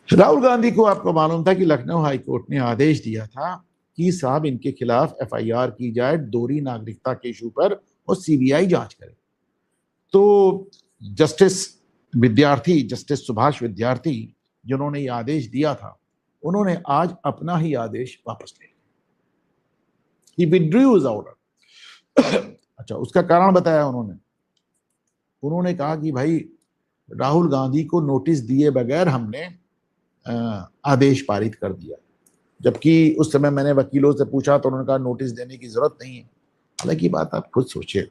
राहुल गांधी को आपको मालूम था कि लखनऊ हाई कोर्ट ने आदेश दिया था कि साहब इनके खिलाफ एफआईआर की जाए दोहरी नागरिकता के इशू पर और सीबीआई जांच करे। तो जस्टिस सुभाष विद्यार्थी जिन्होंने ये आदेश दिया था, उन्होंने आज अपना ही आदेश वापस ले लिया। ही विथड्रू हिज ऑर्डर। अच्छा, उसका कारण बताया उन्होंने कहा कि भाई राहुल गांधी को नोटिस दिए बगैर हमने आदेश पारित कर दिया, जबकि उस समय मैंने वकीलों से पूछा तो उन्होंने कहा नोटिस देने की जरूरत नहीं है। हालांकि बात आप खुद सोचिए,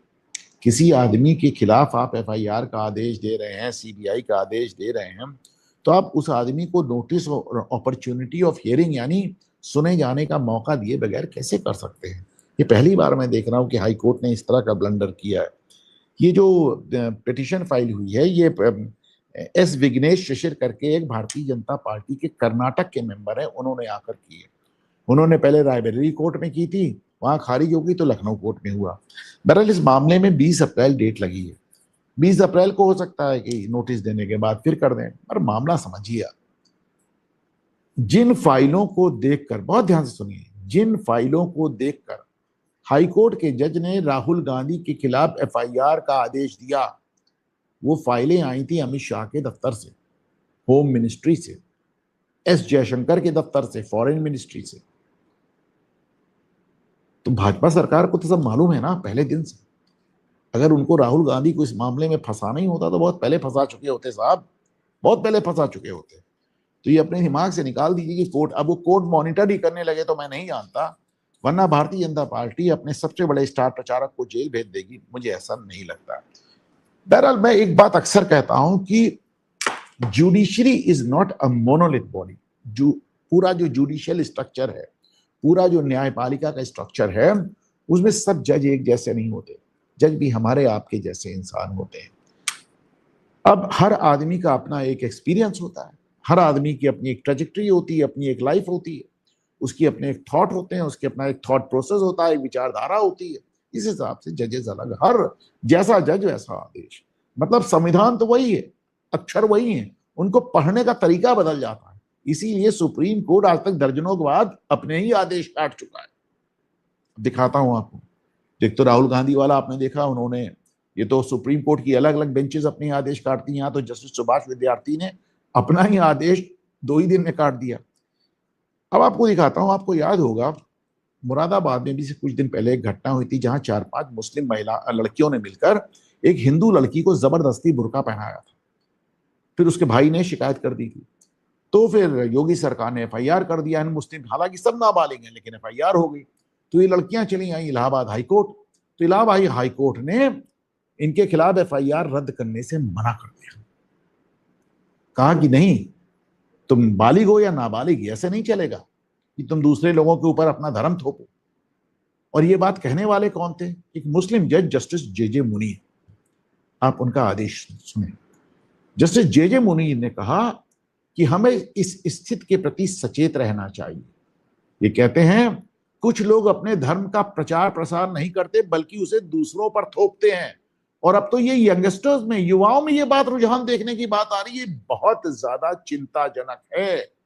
किसी आदमी के खिलाफ आप एफआईआर का आदेश दे रहे हैं, सीबीआई का आदेश दे रहे हैं, तो आप उस आदमी को नोटिस और अपॉर्चुनिटी ऑफ हियरिंग यानी सुने जाने का मौका दिए बगैर कैसे कर सकते हैं। ये पहली बार मैं देख रहा हूं कि हाई कोर्ट ने इस तरह का ब्लंडर किया है। ये जो पिटीशन फाइल हुई है, ये एस विघ्नेश शिशिर करके एक भारतीय जनता पार्टी के कर्नाटक के मेंबर है, उन्होंने आकर की है। उन्होंने पहले रायबरेली कोर्ट में की थी, वहां खारिज हो गई तो लखनऊ कोर्ट में हुआ। बहरहाल इस मामले में 20 अप्रैल डेट लगी है। 20 अप्रैल को हो सकता है कि नोटिस देने के बाद फिर कर दें, पर मामला समझिए। जिन फाइलों को देखकर, बहुत ध्यान से सुनिए, जिन फाइलों को देखकर हाईकोर्ट के जज ने राहुल गांधी के खिलाफ एफआईआर का आदेश दिया, वो फाइलें आई थी अमित शाह के दफ्तर से, होम मिनिस्ट्री से, एस जयशंकर के दफ्तर से, फॉरेन मिनिस्ट्री से। तो भाजपा सरकार को तो सब मालूम है ना पहले दिन से। अगर उनको राहुल गांधी को इस मामले में फंसाना ही होता तो बहुत पहले फंसा चुके होते साहब, बहुत पहले फंसा चुके होते। तो ये अपने दिमाग से निकाल दीजिए कि कोर्ट, अब वो कोर्ट मॉनिटर ही करने लगे तो मैं नहीं जानता, वरना भारतीय जनता पार्टी अपने सबसे बड़े स्टार प्रचारक को जेल भेज देगी, मुझे ऐसा नहीं लगता। बहरहाल मैं एक बात अक्सर कहता हूं कि judiciary is not a monolith body. जो पूरा जो जुडिशियल स्ट्रक्चर है, पूरा जो न्यायपालिका का स्ट्रक्चर है, उसमें सब जज एक जैसे नहीं होते। जज भी हमारे आपके जैसे इंसान होते हैं। अब हर आदमी का अपना एक एक्सपीरियंस होता है, हर आदमी की अपनी एक ट्रेजेक्टरी होती है, अपनी एक लाइफ होती है, उसकी अपने एक थॉट होते हैं, उसके अपना एक थॉट प्रोसेस होता है, एक विचारधारा होती है। इस हिसाब से जजेस अलग, हर जैसा जज वैसा आदेश। मतलब संविधान तो वही है, अक्षर वही है, उनको पढ़ने का तरीका बदल जाता है। इसीलिए सुप्रीम कोर्ट आज तक दर्जनों के बाद अपने ही आदेश काट चुका है। दिखाता हूं आपको। एक तो राहुल गांधी वाला आपने देखा, उन्होंने, ये तो सुप्रीम कोर्ट की अलग अलग बेंचेस अपने आदेश काटती हैं, यहाँ तो जस्टिस सुभाष विद्यार्थी ने अपना ही आदेश 2 ही दिन में काट दिया। अब आपको दिखाता हूं, आपको याद होगा मुरादाबाद में भी से कुछ दिन पहले एक घटना हुई थी, जहां 4-5 मुस्लिम महिला लड़कियों ने मिलकर एक हिंदू लड़की को जबरदस्ती बुर्का पहनाया था। फिर उसके भाई ने शिकायत कर दी थी, तो फिर योगी सरकार ने एफआईआर कर दिया। मुस्लिम, हालांकि सब नाबालिग हैं, लेकिन एफआईआर हो गई। तो ये लड़कियां चली आई इलाहाबाद हाई कोर्ट। तो इलाहाबाद हाई कोर्ट ने इनके खिलाफ एफआईआर रद्द करने से मना कर दिया। कहा कि नहीं, तुम बालिग हो या नाबालिग, ऐसे नहीं चलेगा कि तुम दूसरे लोगों के ऊपर अपना धर्म थोपो। और ये बात कहने वाले कौन थे? एक मुस्लिम जज जस्टिस जे मुनीर। आप उनका आदेश सुने। जस्टिस जे मुनीर ने कहा कि हमें इस स्थिति के प्रति सचेत रहना चाहिए। ये कहते हैं कुछ लोग अपने धर्म का प्रचार प्रसार नहीं करते, बल्कि उसे दूसरों पर थोपते हैं। और अब तो ये यंगस्टर्स में, युवाओं में ये बात, रुझान देखने की बात आ रही है, बहुत ज्यादा चिंताजनक है।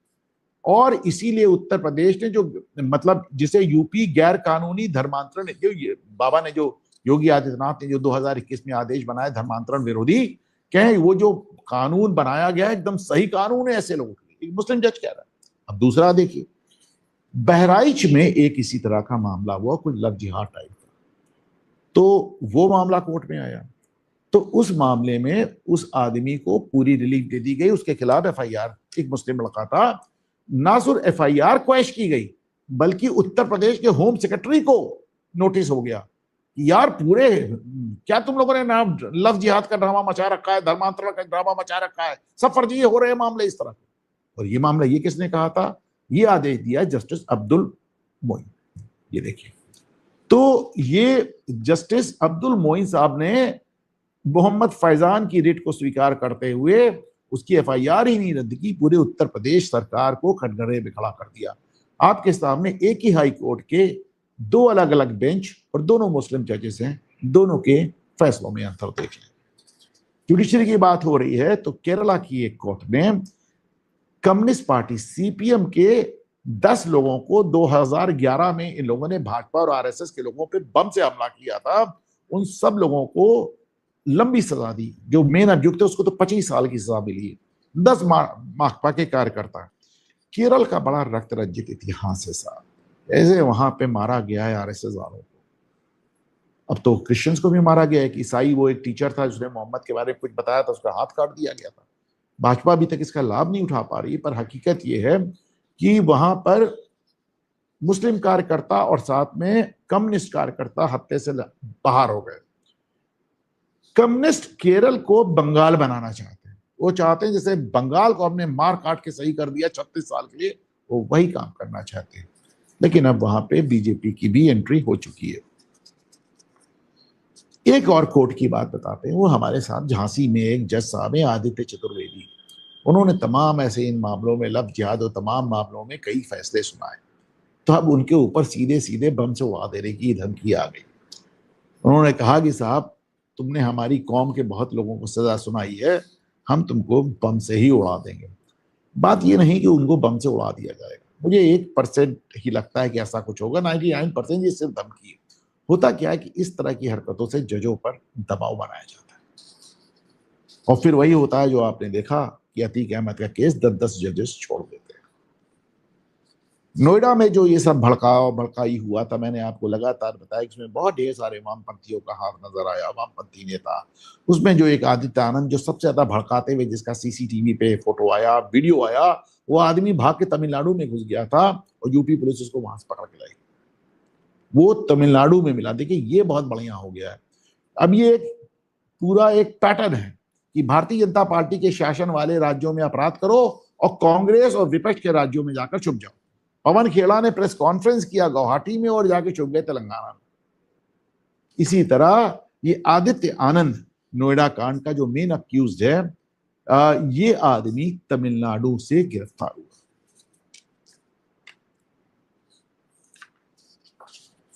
और इसीलिए उत्तर प्रदेश ने जो, मतलब जिसे यूपी गैर कानूनी धर्मांतरण, जो बाबा ने, जो योगी आदित्यनाथ ने जो 2021 में आदेश बनाया धर्मांतरण विरोधी, कहें वो जो कानून बनाया गया एकदम सही कानून है ऐसे लोगों के लिए, मुस्लिम जज कह रहा है। अब दूसरा देखिए, बहराइच में एक इसी तरह का मामला हुआ, कुछ लव जिहाद टाइप का। तो वो मामला कोर्ट में आया, तो उस मामले में उस आदमी को पूरी रिलीफ दे दी गई, उसके खिलाफ एफआईआर, एक मुस्लिम लड़का था, ना सिर्फ एफआईआर क्वैश की गई, बल्कि उत्तर प्रदेश के होम सेक्रेटरी को नोटिस हो गया कि यार पूरे, क्या तुम लोगों ने नाम लव जिहाद का ड्रामा मचा रखा है, धर्मांतरण का ड्रामा मचा रखा है, सब फर्जी हो रहे हैं मामले इस तरह के। और ये मामला, ये किसने कहा था? ये आदेश दिया जस्टिस अब्दुल मोइन। ये देखिए, तो ये जस्टिस अब्दुल मोइन साहब ने मोहम्मद फैजान की रिट को स्वीकार करते हुए उसकी एफआईआर ही नहीं रद्द की, पूरे उत्तर प्रदेश सरकार को कटघरे में खड़ा कर दिया। आपके सामने एक ही हाई कोर्ट के 2 अलग अलग बेंच और दोनों मुस्लिम जजेस हैं, दोनों के फैसलों में अंतर देख लें। जुडिशरी की बात हो रही है तो केरला की एक कोर्ट ने कम्युनिस्ट पार्टी सीपीएम के 10 लोगों को 2011 में इन लोगों ने भाजपा और आरएसएस के लोगों पे बम से हमला किया था। उन सब लोगों को लंबी सजा दी। जो मेन अभियुक्त है उसको तो 25 साल की सजा मिली। 10 माकपा के कार्यकर्ता। केरल का बड़ा रक्त रंजित इतिहास है साहब। ऐसे वहां पे मारा गया है आरएसएस वालों को। अब तो क्रिश्चियंस को भी मारा गया है कि ईसाई, वो एक टीचर था जिसने मोहम्मद के बारे में कुछ बताया था, उसका हाथ काट दिया गया था। भाजपा अभी तक इसका लाभ नहीं उठा पा रही, पर हकीकत यह है कि वहां पर मुस्लिम कार्यकर्ता और साथ में कम्युनिस्ट कार्यकर्ता हत्या से बाहर हो गए। कम्युनिस्ट केरल को बंगाल बनाना चाहते हैं। वो चाहते हैं जैसे बंगाल को हमने मार काट के सही कर दिया 36 साल के लिए, वो वही काम करना चाहते हैं। लेकिन अब वहां पे बीजेपी की भी एंट्री हो चुकी है। एक और कोर्ट की बात बताते हैं। वो हमारे साथ झांसी में एक जज साहब है, आदित्य चतुर्वेदी। उन्होंने तमाम ऐसे इन मामलों में, लव जिहाद और तमाम मामलों में कई फैसले सुनाए। तो अब उनके ऊपर सीधे सीधे बम से उड़ा देने की धमकी आ गई। उन्होंने कहा कि साहब, तुमने हमारी कौम के बहुत लोगों को सजा सुनाई है, हम तुमको बम से ही उड़ा देंगे। बात यह नहीं कि उनको बम से उड़ा दिया जाएगा। मुझे 1% ही लगता है कि ऐसा कुछ होगा। 99% ये सिर्फ धमकी है। होता क्या है कि इस तरह की हरकतों से जजों पर दबाव बनाया जाता है, और फिर वही होता है जो आपने देखा कि अतीक अहमद का केस 10-10 जजेस छोड़ देते हैं। नोएडा में जो ये सब भड़काई हुआ था, मैंने आपको लगातार बताया कि इसमें बहुत ढेर सारे वामपंथियों का हाथ नजर आया, वामपंथी नेता। उसमें जो एक आदित्य आनंद, जो सबसे ज्यादा भड़काते हुए, जिसका सीसीटीवी पे फोटो आया, वीडियो आया, वो आदमी भाग के तमिलनाडु में घुस गया था और यूपी पुलिस उसको वहां से पकड़ के लाई। वो तमिलनाडु में मिला। देखिए, ये बहुत बढ़िया हो गया है। अब ये पूरा एक पैटर्न है कि भारतीय जनता पार्टी के शासन वाले राज्यों में अपराध करो और कांग्रेस और विपक्ष के राज्यों में जाकर छुप जाओ। पवन खेड़ा ने प्रेस कॉन्फ्रेंस किया गुवाहाटी में और जाके छुप गए तेलंगाना में। इसी तरह ये आदित्य आनंद, नोएडा कांड का जो मेन अक्यूज्ड है, ये आदमी तमिलनाडु से गिरफ्तार हुआ।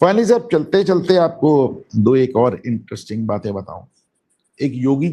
फाइनली साहब, चलते चलते आपको एक और इंटरेस्टिंग बातें बताऊं। एक योगी